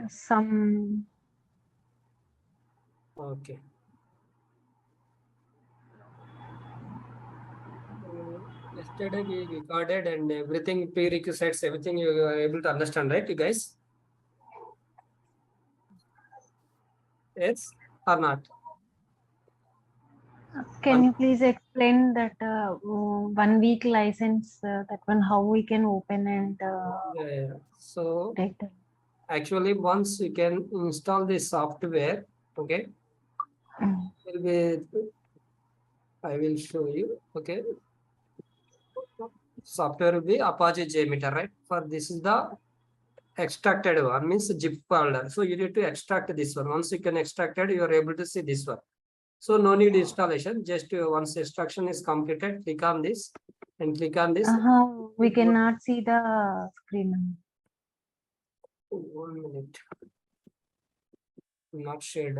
some. Okay. Yesterday we recorded and everything, prerequisites, everything you are able to understand, right, you guys? Yes or not? Can you please explain that 1 week license, that one, how we can open and Yeah. So take the. actually, once you can install this software, okay, will be, I will show you. Okay, software will be Apache JMeter, right? For this is the extracted one, means zip folder. So you need to extract this one. Once you can extract it, you are able to see this one. So no need installation. Just once extraction is completed, click on this and click on this. We cannot see the screen. 1 minute. Not shared.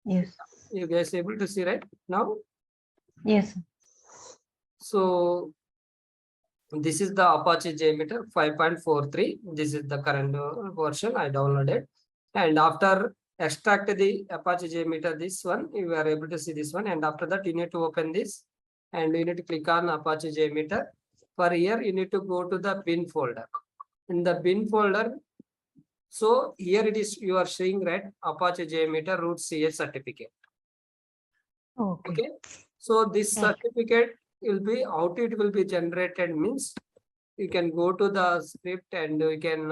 Yes. You guys able to see right now? Yes. So this is the Apache JMeter 5.43. This is the current version I downloaded. And after extract the Apache JMeter, this one, you are able to see this one. And after that, you need to open this and you need to click on Apache JMeter. For here, you need to go to the bin folder. In the bin folder, so here it is, you are seeing right, Apache JMeter root CS certificate. Okay. So this certificate will be out, it will be generated means you can go to the script and you can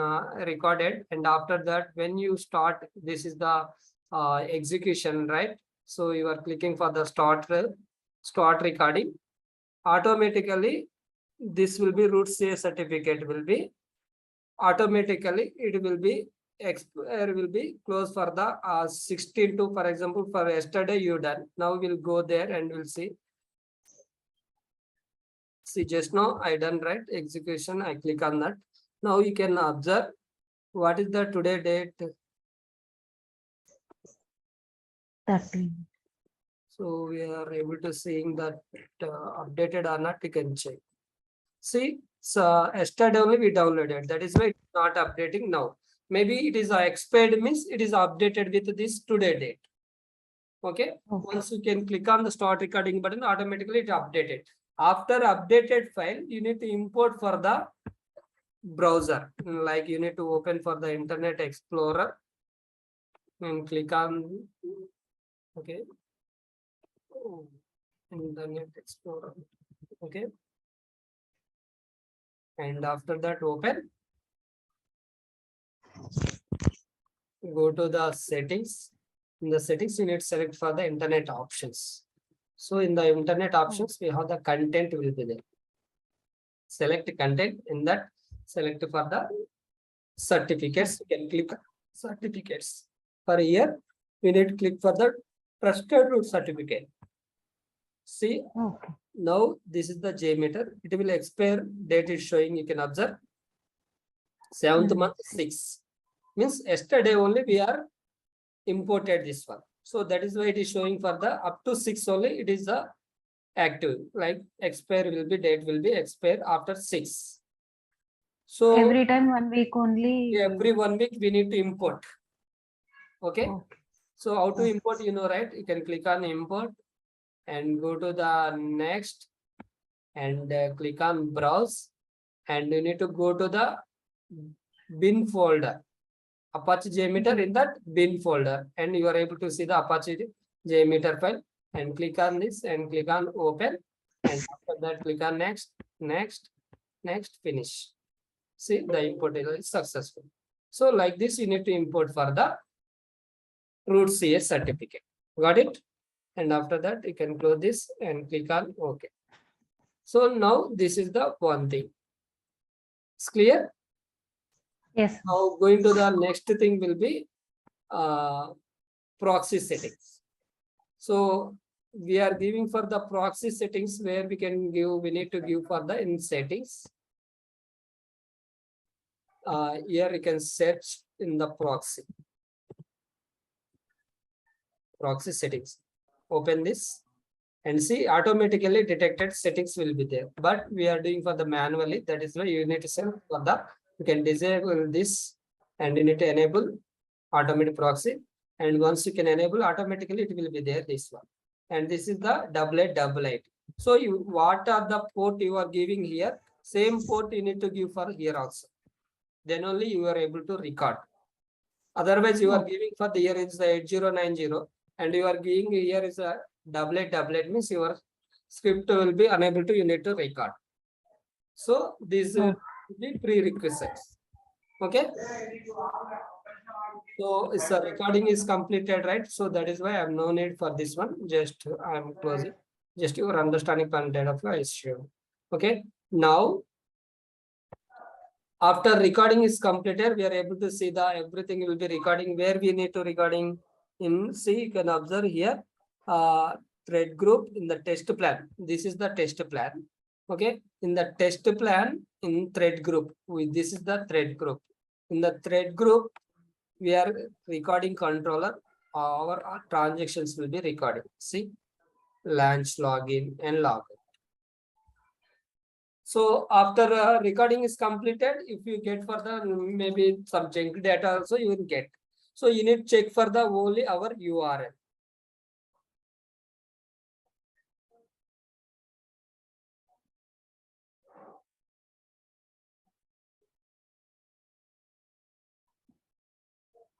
record it. And after that, when you start, this is the execution, right? So you are clicking for the start recording. Automatically, this will be root CS certificate will be automatically, it will be expire, will be closed for the 16 to, for example, for yesterday you done. Now we'll go there and we'll see. See, just now I done right execution. I click on that. Now you can observe what is the today date. 30. So we are able to seeing that updated or not. You can check. See, so yesterday only we downloaded. That is why it's not updating now. Maybe it is expired means it is updated with this today date. Okay. Once you can click on the start recording button, automatically it updated. After updated file, you need to import for the browser. Like you need to open for the Internet Explorer and click on, okay, Internet Explorer. Okay. And after that, open. Go to the settings. In the settings, you need to select for the internet options. So in the internet options, we have the content will be there. Select content. In that, select for the certificates. You can click certificates. For here, we need to click for the trusted root certificate. See, now this is the JMeter. It will expire date is showing. You can observe 7th month 6. Means yesterday only we are imported this one. So that is why it is showing for the up to 6 only. It is the active, like expire will be, date will be expire after 6. So every time 1 week only. Every 1 week we need to import. Okay. So how to import, you know, right? You can click on import and go to the next and click on browse, and you need to go to the bin folder. Apache JMeter in that bin folder, and you are able to see the Apache JMeter file, and click on this and click on open, and after that click on next, finish. See, the import is successful. So like this, you need to import for the root CS certificate. Got it? And after that, you can close this and click on OK. So now this is the one thing. It's clear? Yes. Now going to the next thing will be proxy settings. So we are giving for the proxy settings where we need to give for the in settings. Here you can search in the proxy settings. Open this and see, automatically detected settings will be there, but we are doing for the manually. That is why you need to set for the, you can disable this and you need to enable automatic proxy. And once you can enable, automatically it will be there, this one. And this is the 8888. So you, what are the port you are giving here? Same port you need to give for here also. Then only you are able to record. Otherwise, you are giving for the here is the 8090, and you are giving here is a 8888, means your script will be unable to, you need to record. So these will be prerequisites. Okay. So it's a recording is completed, right? So that is why I have no need for this one. Just I'm closing. Just your understanding content of your issue. Okay. Now, after recording is completed, we are able to see the everything will be recording where we need to recording in. See, you can observe here, thread group in the test plan. This is the test plan. Okay. In the test plan in thread group, this is the thread group. In the thread group, we are recording controller, our transactions will be recorded. See, launch, login, and login. So after recording is completed, if you get for the maybe some junk data also you will get. So you need to check for the only our URL.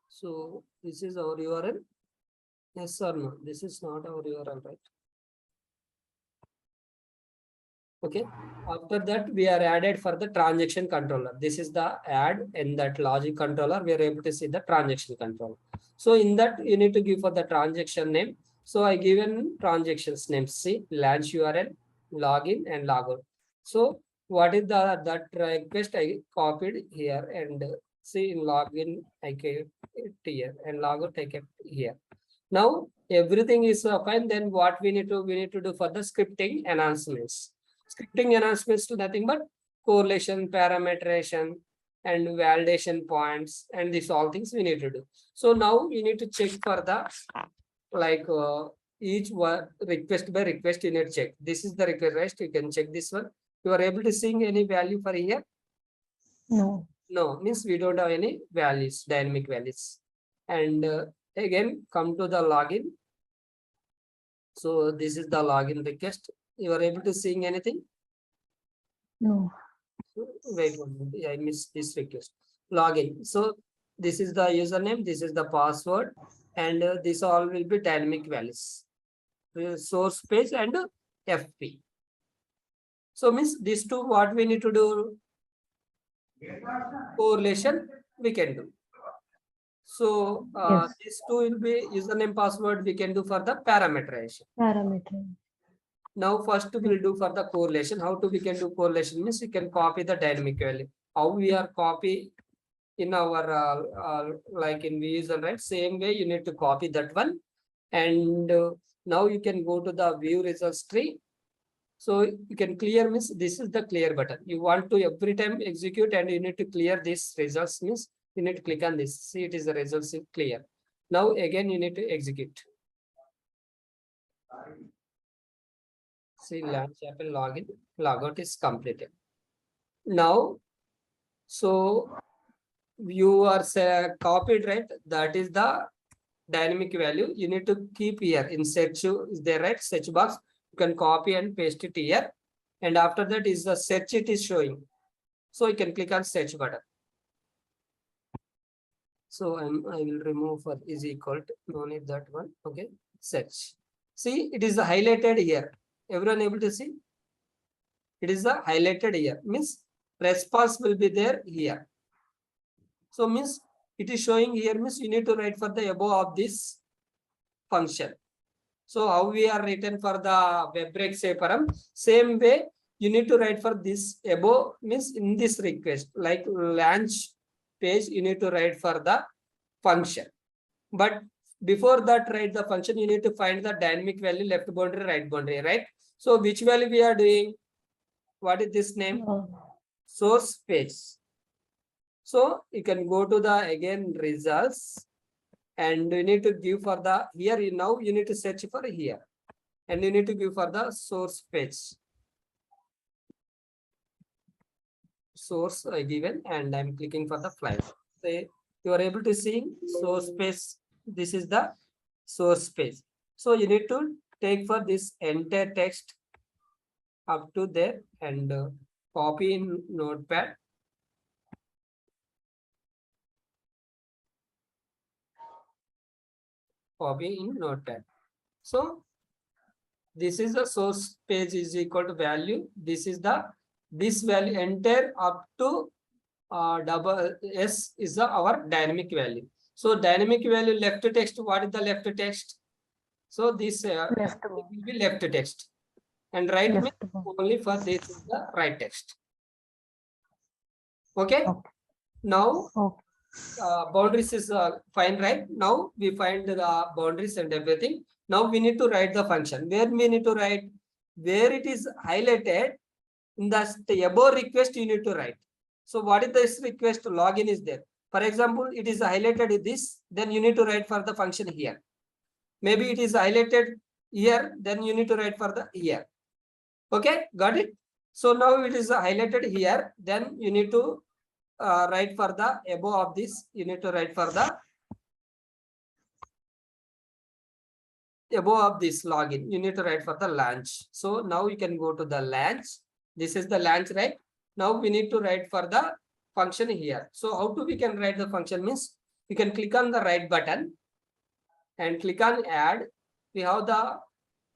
So this is our URL. Yes or no? This is not our URL, right? Okay. After that, we are added for the transaction controller. This is the add in that logic controller. We are able to see the transaction controller. So in that, you need to give for the transaction name. So I given transactions name. See, launch URL, login, and logout. So what is the that request I copied here, and see in login I kept it here, and logout I kept here. Now everything is fine. Then what we need to do for the scripting enhancements. Scripting enhancements to nothing but correlation, parameterization, and validation points, and these all things we need to do. So now you need to check for the like each one request by request you need to check. This is the request. You can check this one. You are able to see any value for here? No. No, means we don't have any values, dynamic values. And again, come to the login. So this is the login request. You are able to seeing anything? No. Wait one minute, I missed this request. Login. So this is the username, this is the password, and this all will be dynamic values. Source page and FP. So means these two, what we need to do? Correlation we can do. So Yes. these two will be username, password we can do for the parameterization. Parameter. Now first we'll do for the correlation. How to we can do correlation means we can copy the dynamic value. How we are copy in our like in views, right? Same way you need to copy that one. And now you can go to the view results tree. So you can clear means this is the clear button. You want to every time execute and you need to clear this results means you need to click on this. See, it is the results clear. Now again you need to execute. See, launch app and login, logout is completed. Now, so you are copied, right? That is the dynamic value. You need to keep here in search. Is there, right? Search box. You can copy and paste it here. And after that is the search it is showing. So you can click on search button. So I will remove for is equal to, no need that one. Okay, search. See, it is highlighted here. Everyone able to see? It is the highlighted here. Means response will be there here. So means it is showing here means you need to write for the above of this function. So how we are written for the web break say param, same way you need to write for this above means in this request like launch page you need to write for the function. But before that write the function you need to find the dynamic value left boundary, right boundary, right? So which value we are doing? What is this name? Source page. So you can go to the again results and you need to give for the here now you need to search for here and you need to give for the source page. Source I given and I'm clicking for the file. Say you are able to see source space. This is the source space. So you need to take for this entire text up to there and copy in Notepad. Copy in Notepad. So this is the source page is equal to value. This is the this value entire up to double S is the our dynamic value. So dynamic value left text. What is the left text? So this Left it one. will be left text, and right means Left one. only for this is the right text. Okay. Okay. Now Okay. boundaries is fine, right? Now we find the boundaries and everything. Now we need to write the function. Where we need to write? Where it is highlighted in the above request you need to write. So what is this request? Login is there. For example, it is highlighted in this, then you need to write for the function here. Maybe it is highlighted here, then you need to write for the here. Okay, got it? So now it is highlighted here, then you need to write for the above of this, you need to write for the above of this login, you need to write for the launch. So now you can go to the launch. This is the launch, right? Now we need to write for the function here. So how to we can write the function means you can click on the right button and click on add. We have the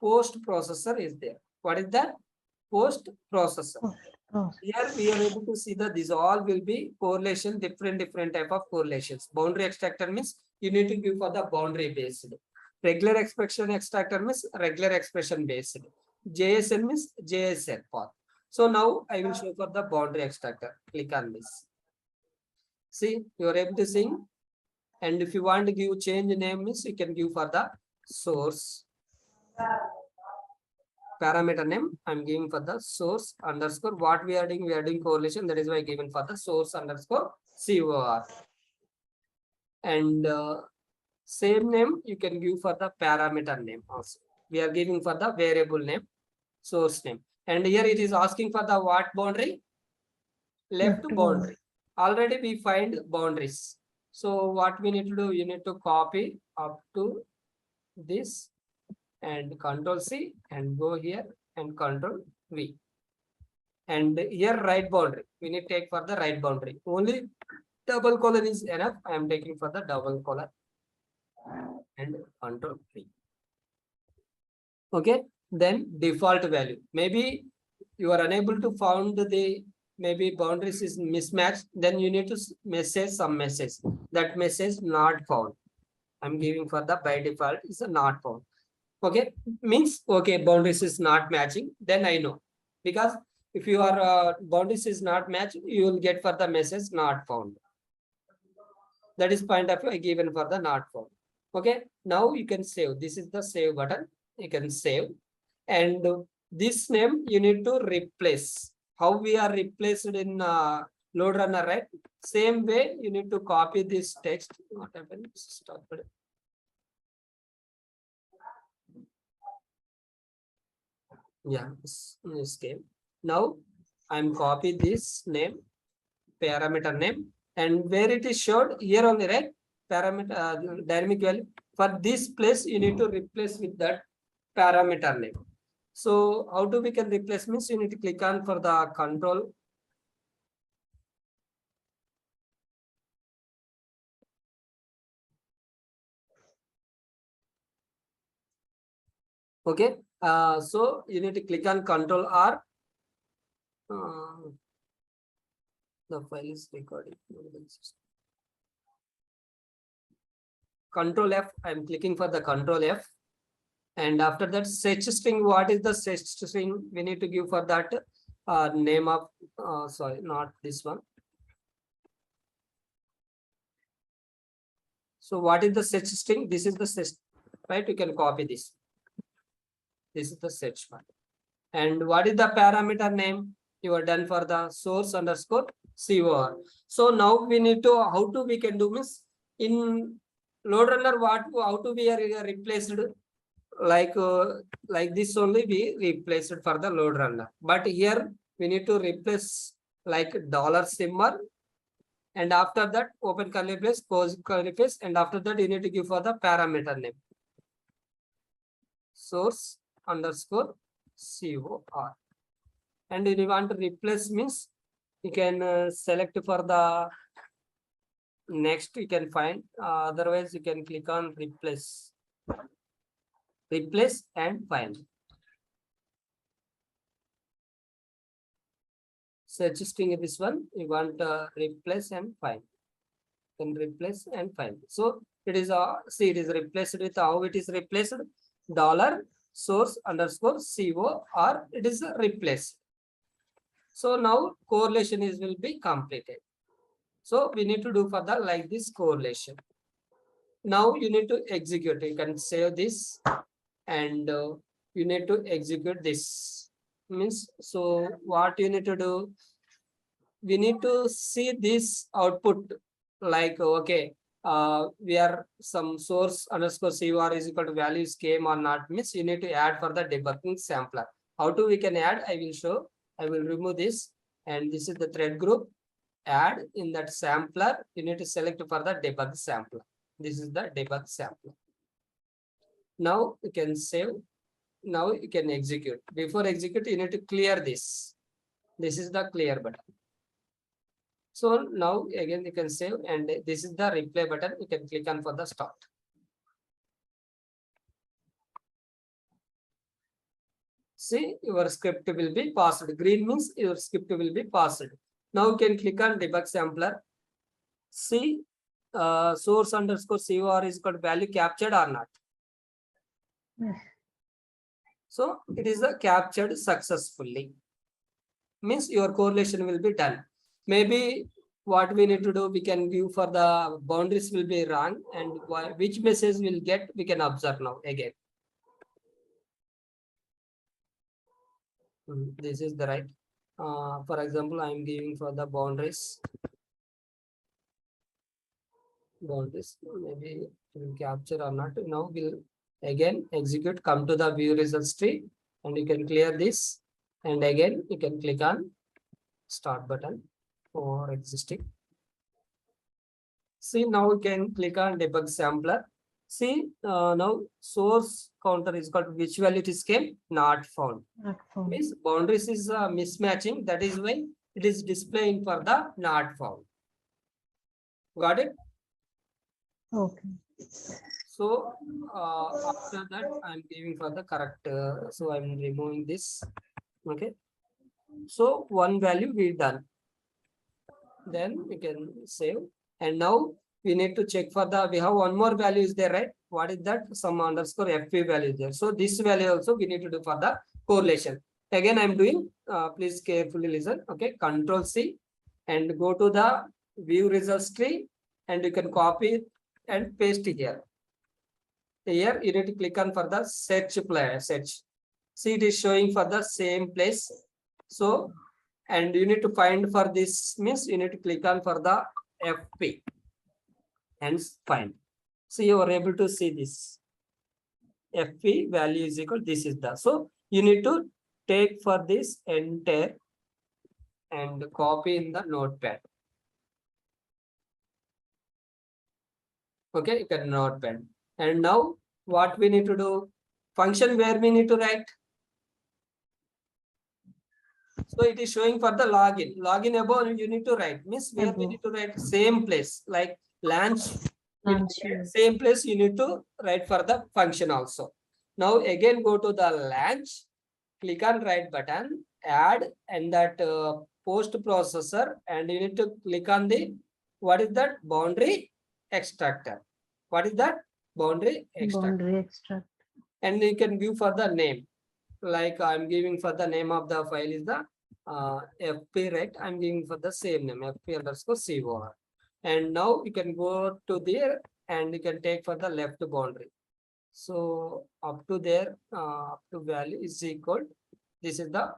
post processor is there. What is that? Post processor. Here we are able to see that these all will be correlation, different type of correlations. Boundary extractor means you need to give for the boundary based. Regular expression extractor means regular expression based. JSN means JSN path. So now I will show for the boundary extractor. Click on this. See, you are able to see. And if you want to give change name means you can give for the source. Parameter name I'm giving for the source underscore. What we are doing correlation, that is why given for the source underscore COR. And same name you can give for the parameter name also. We are giving for the variable name, source name. And here it is asking for the what boundary? Left boundary. Already we find boundaries. So what we need to do, you need to copy up to this and Control C and go here and Control V. And here right boundary, we need to take for the right boundary. Only double colon is enough. I am taking for the double colon and Control V. Okay, then default value. Maybe you are unable to found the maybe boundaries is mismatched. Then you need to message some message. That message not found. I'm giving for the by default is a not found. Okay, means okay boundaries is not matching. Then I know, because if your boundaries is not matched, you will get for the message not found. That is point of view I given for the not found. Okay, now you can save. This is the save button. You can save, and this name you need to replace. How we are replaced in load runner, right? Same way you need to copy this text. What happened? Stop it. Yeah, escape. Now I'm copy this name, parameter name, and where it is showed here only, right? Parameter dynamic value. For this place, you need to replace with that parameter name. So how do we can replace means you need to click on for the control. Okay, so you need to click on Control R. The file is recording. Control F. I'm clicking for the Control F. And after that, set string. What is the set string? We need to give for that name of. Sorry, not this one. So what is the set string? This is the set, right? You can copy this. This is the set one. And what is the parameter name? You are done for the source underscore COR. So now we need to, how to we can do means in load runner, how to we are replaced like this only we replaced for the load runner. But here we need to replace like dollar symbol And after that, open curly brace, close curly brace, and after that, you need to give for the parameter name. Source underscore COR. And if you want to replace means you can select for the next, you can find, otherwise you can click on replace and find. Search string this one, you want replace and find. Then replace and find. So it is see, it is replaced with how it is replaced, dollar source underscore COR, it is replaced. So now correlation will be completed. So we need to do further like this correlation. Now you need to execute. You can save this and you need to execute this. Means, so what you need to do? We need to see this output like, okay, we are some source underscore COR is equal to values came or not, means you need to add for the debugging sampler. How to we can add? I will show. I will remove this, and this is the thread group. Add in that sampler, you need to select for the debug sampler. This is the debug sampler. Now you can save. Now you can execute. Before execute, you need to clear this. This is the clear button. So now again you can save, and this is the replay button. You can click on for the start. See, your script will be passed. Green means your script will be passed. Now you can click on debug sampler. See, source underscore COR is got value captured or not. Yes. So it is captured successfully. Means your correlation will be done. Maybe what we need to do, we can view for the boundaries will be wrong, and which message will get, we can observe now again. This is the right. For example, I am giving for the boundaries. Maybe will capture or not. Now we'll again execute, come to the view results tree, and you can clear this, and again you can click on start button for existing. See, now you can click on debug sampler. See, now source counter is called which value it is came, not found. Not found. Means boundaries is mismatching, that is why it is displaying for the not found. Got it? Okay. So after that, I'm giving for the correct. So I'm removing this. Okay. So one value we done. Then we can save. And now we need to check for the. We have one more value is there, right? What is that? Some underscore FP value is there. So this value also we need to do for the correlation. Again, I'm doing. Please carefully listen. Okay. Control C and go to the view results tree, and you can copy it and paste it here. Here you need to click on for the search player, search. See, it is showing for the same place. So, and you need to find for this means you need to click on for the FP and find. So you are able to see this. FP value is equal, this is the. So you need to take for this entire and copy in the notepad. Okay, you can notepad. And now what we need to do? Function where we need to write. So it is showing for the login. Login above you need to write. Means where we need to write same place like launch. Same place you need to write for the function also. Now again go to the launch, click on right button, add, and that post processor, and you need to click on the, what is that? Boundary extractor. What is that? Boundary extractor. Boundary extract. And you can view for the name. Like I'm giving for the name of the file is the FP, right? I'm giving for the same name, FP underscore COR. And now you can go to there and you can take for the left boundary. So up to there, up to value is equal. This is the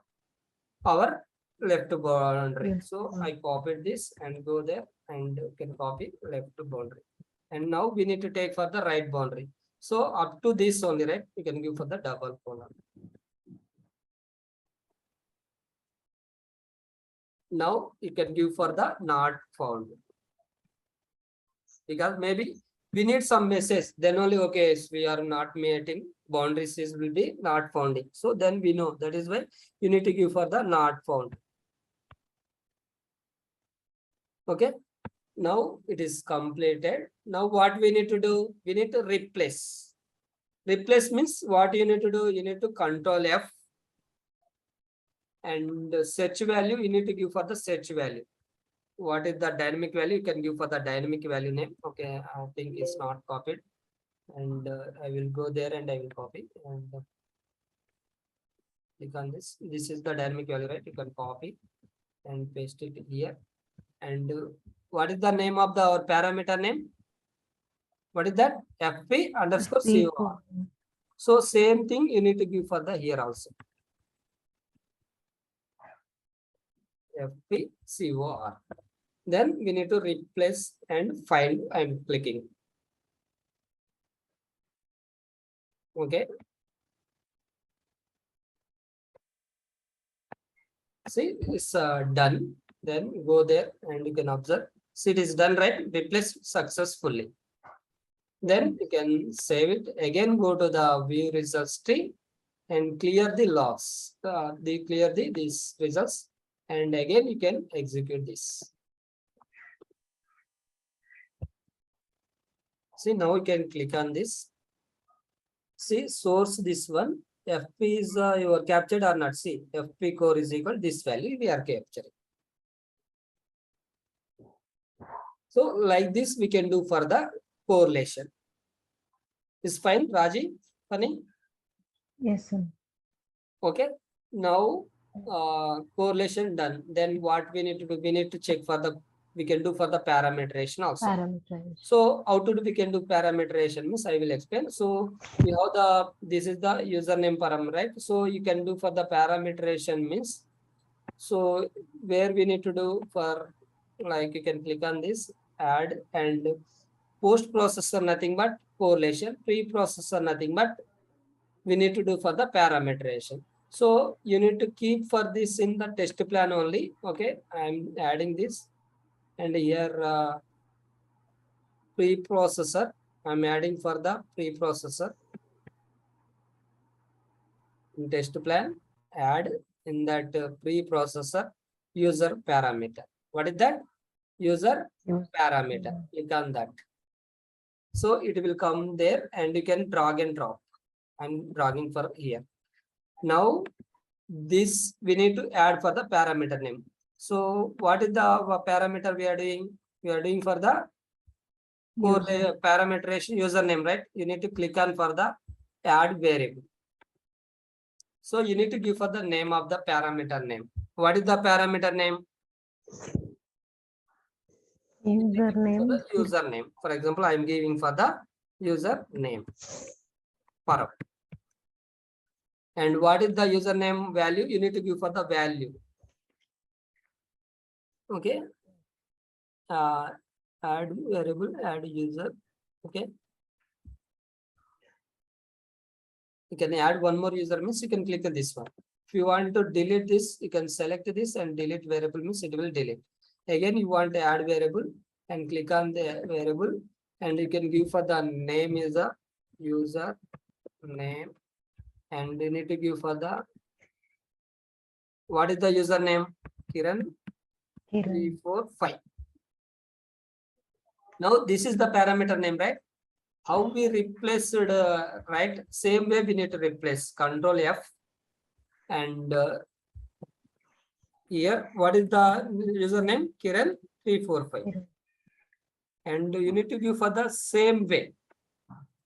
our left boundary. Yes. So I copied this and go there and you can copy left boundary. And now we need to take for the right boundary. So up to this only, right? You can give for the double column. Now you can give for the not found. because maybe we need some message, then only okay, we are not meeting boundaries is will be not founding. So then we know that is why you need to give for the not found. Okay, now it is completed. Now what we need to do? We need to replace. Replace means what you need to do? You need to control F and search value. You need to give for the search value. What is the dynamic value? You can give for the dynamic value name. Okay, I think it's not copied. And I will go there and I will copy and click on this. This is the dynamic value, right? You can copy and paste it here. And what is the name of the our parameter name? What is that? FP underscore COR. So same thing you need to give for the here also. FP COR. Then we need to replace and find. I'm clicking. Okay. See, it's done. Then go there and you can observe. See, it is done, right? Replace successfully. Then you can save it. Again, go to the view results tree and clear the logs. Clear these results. And again, you can execute this. See, now you can click on this. See, source this one. FP is you are captured or not. See, FP core is equal this value we are capturing. So like this we can do for the correlation. Is fine, Raji? Funny? Yes, sir. Okay. Now correlation done. Then what we need to do? We need to check for the, we can do for the parameterization also. Parameterization. So how to do we can do parameterization means I will explain. So we have the, this is the username parameter, right? So you can do for the parameterization means, so where we need to do for, like you can click on this, add, and post processor nothing but correlation, pre-processor nothing but we need to do for the parameterization. So you need to keep for this in the test plan only. Okay, I'm adding this, and here pre-processor, I'm adding for the pre-processor in test plan, add in that pre-processor user parameter. What is that? User parameter. Click on that. So it will come there and you can drag and drop. I'm dragging for here. Now this we need to add for the parameter name. So what is the parameter we are doing? We are doing for the parameterization username, right? You need to click on for the add variable. So you need to give for the name of the parameter name. What is the parameter name? Username. Username. For example, I am giving for the username. And what is the username value? You need to give for the value. Okay. Add variable, add user. Okay. You can add one more user means you can click on this one. If you want to delete this, you can select this and delete variable means it will delete. Again, you want to add variable and click on the variable and you can give for the name is a user name and you need to give for the, what is the username? Kiran 345. Now this is the parameter name, right? How we replaced, right? Same way we need to replace. Control F and here what is the username? Kiran 345. And you need to give for the same way.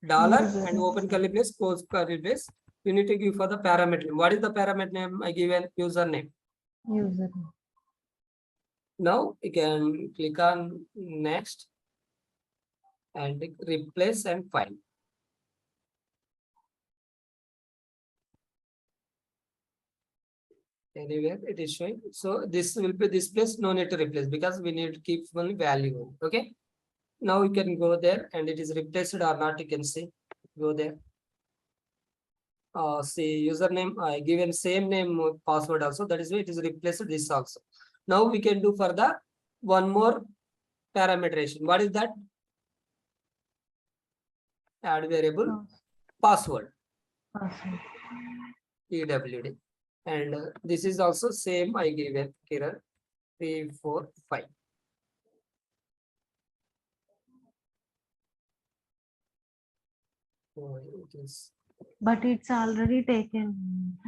Dollar and open curly brace, close curly brace. You need to give for the parameter. What is the parameter name? I give an username. Username. Now you can click on next and replace and find. Anywhere it is showing. So this will be this place, no need to replace because we need to keep one value. Okay. Now you can go there and it is replaced or not. You can see. Go there. See username. I given same name password also. That is why it is replaced this also. Now we can do for the one more parameterization. What is that? add variable Oh, password awesome. PWD. And this is also same I given Kiran 3, 4, 5. So it is But it's already taken.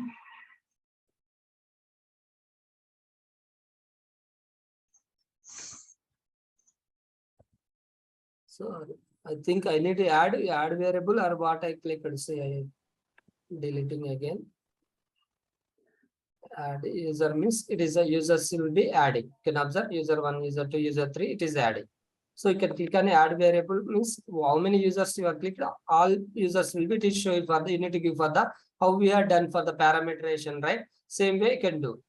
so I think I need to add variable or what I clicked. Say I deleting again. Add user means it is a users will be adding. You can observe user 1, user 2, user 3, it is adding. So you can click on add variable means how many users you have clicked, all users will be to show you for the, you need to give for the how we are done for the parameterization, right? Same way you can do.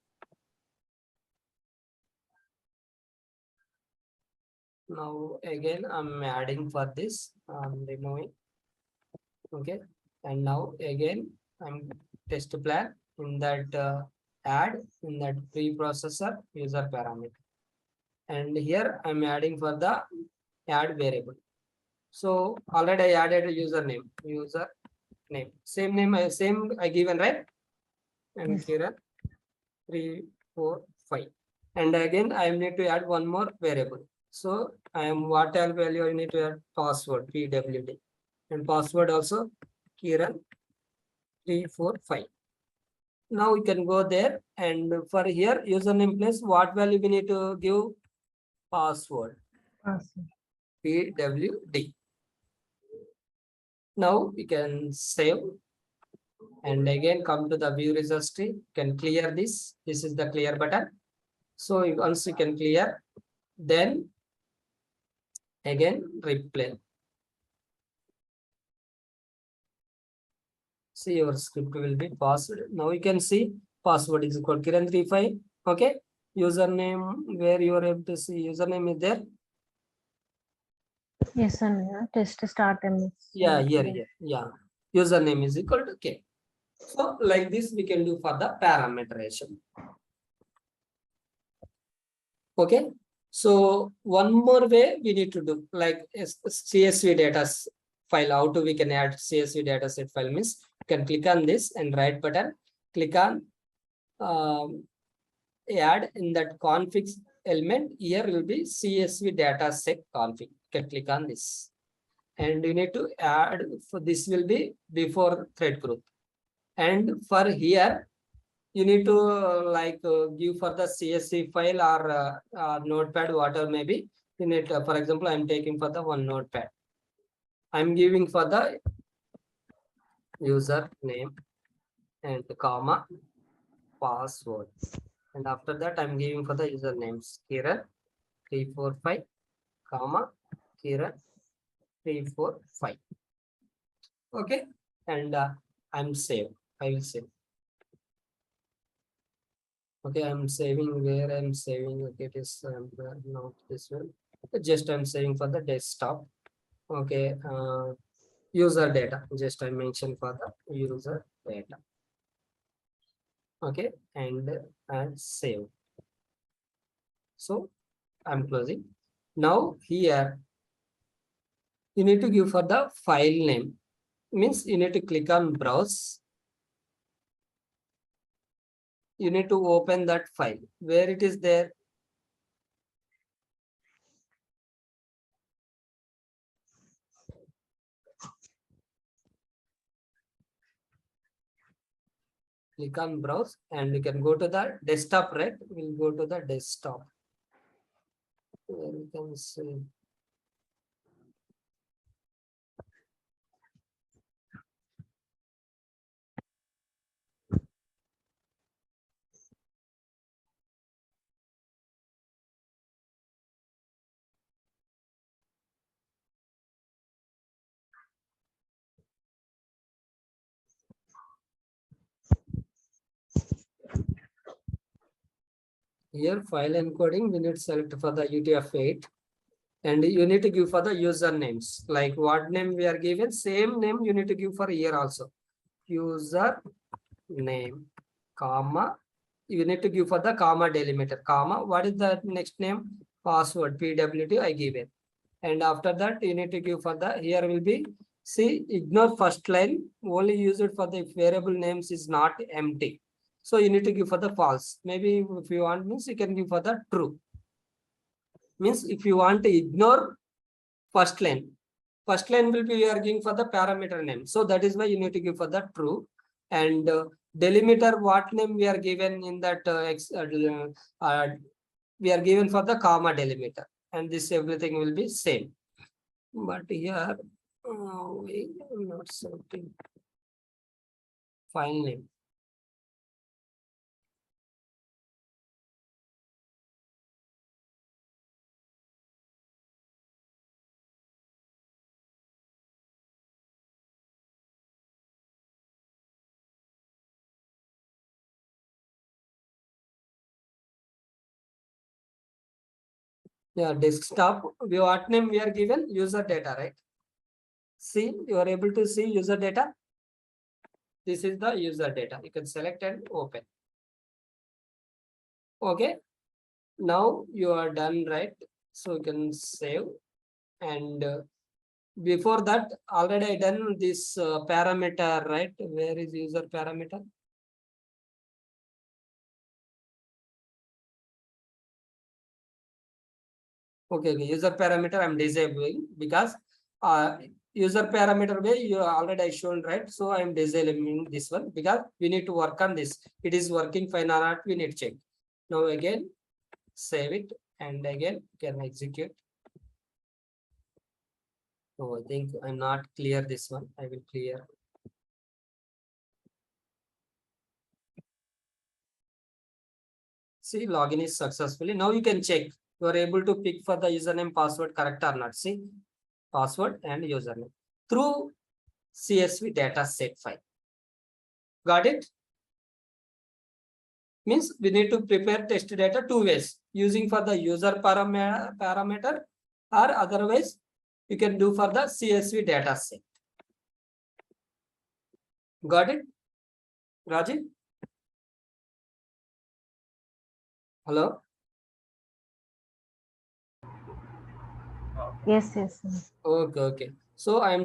Now again I'm adding for this, I'm removing. Okay, and now again I'm test plan in that add in that preprocessor user parameter. And here I'm adding for the add variable. So already I added a username, same name, same I given, right? And Yes. here 3, 4, 5. And again I need to add one more variable. So I am what all value I need to add password PWD and password also Kiran 3, 4, 5. Now we can go there and for here username place what value we need to give password Awesome. PWD. Now we can save and again come to the view results tree. Can clear this. This is the clear button. So once you can clear, then again replay. See your script will be passed. Now you can see password is equal to Kiran35. Okay. Username where you are able to see username is there. Yes, Ananya. Test start MS. Yeah, here. Yeah. Username is equal to K. So like this we can do for the parameterization. Okay. So one more way we need to do like CSV data file. How to we can add CSV data set file means you can click on this and right button, click on add in that config element. Here will be CSV data set config. You can click on this. And you need to add for this will be before thread group. And for here, you need to give for the CSV file or notepad, whatever maybe. You need, for example, I'm taking for the one notepad. I'm giving for the user name and comma password. And after that, I'm giving for the usernames Kiran 345, comma Kiran 345. Okay, and I'm save. I will save. Okay, I'm saving where I'm saving. Okay, it is not this one. Just I'm saving for the desktop. Okay, user data. Just I mentioned for the user data. Okay, and save. So I'm closing. Now here you need to give for the file name. Means you need to click on browse. You need to open that file where it is there. Click on browse and you can go to the desktop, right? We'll go to the desktop. Where you can see. Here file encoding, we need to select for the UTF-8 and you need to give for the usernames. Like what name we are given, same name you need to give for here also. User name, comma, you need to give for the comma delimiter, comma, what is the next name? Password, PWT I give it. And after that, you need to give for the, here will be See, ignore first line, only use it for the variable names is not empty. So you need to give for the false. Maybe if you want means you can give for the true. Means if you want to ignore first line will be we are giving for the parameter name. So that is why you need to give for the true. And delimiter, what name we are given in that we are given for the comma delimiter, and this everything will be same. But here we not something file name. Yeah, desktop, what name we are given? User data, right? See, you are able to see user data. This is the user data. You can select and open. Okay. Now you are done, right? So you can save. And before that, already I done this parameter, right? Where is user parameter? Okay, user parameter I'm disabling because user parameter way you already shown, right? So I'm disabling this one because we need to work on this. It is working fine or not, we need to check. Now again, save it and again can execute. Oh, I think I'm not clear this one. I will clear. See, login is successfully. Now you can check. You are able to pick for the username password correct or not. See, password and username through CSV data set file. Got it? Means we need to prepare test data two ways, using for the user parameter or otherwise you can do for the CSV data set. Got it, Rajiv? Hello? Yes, yes. Okay. So I am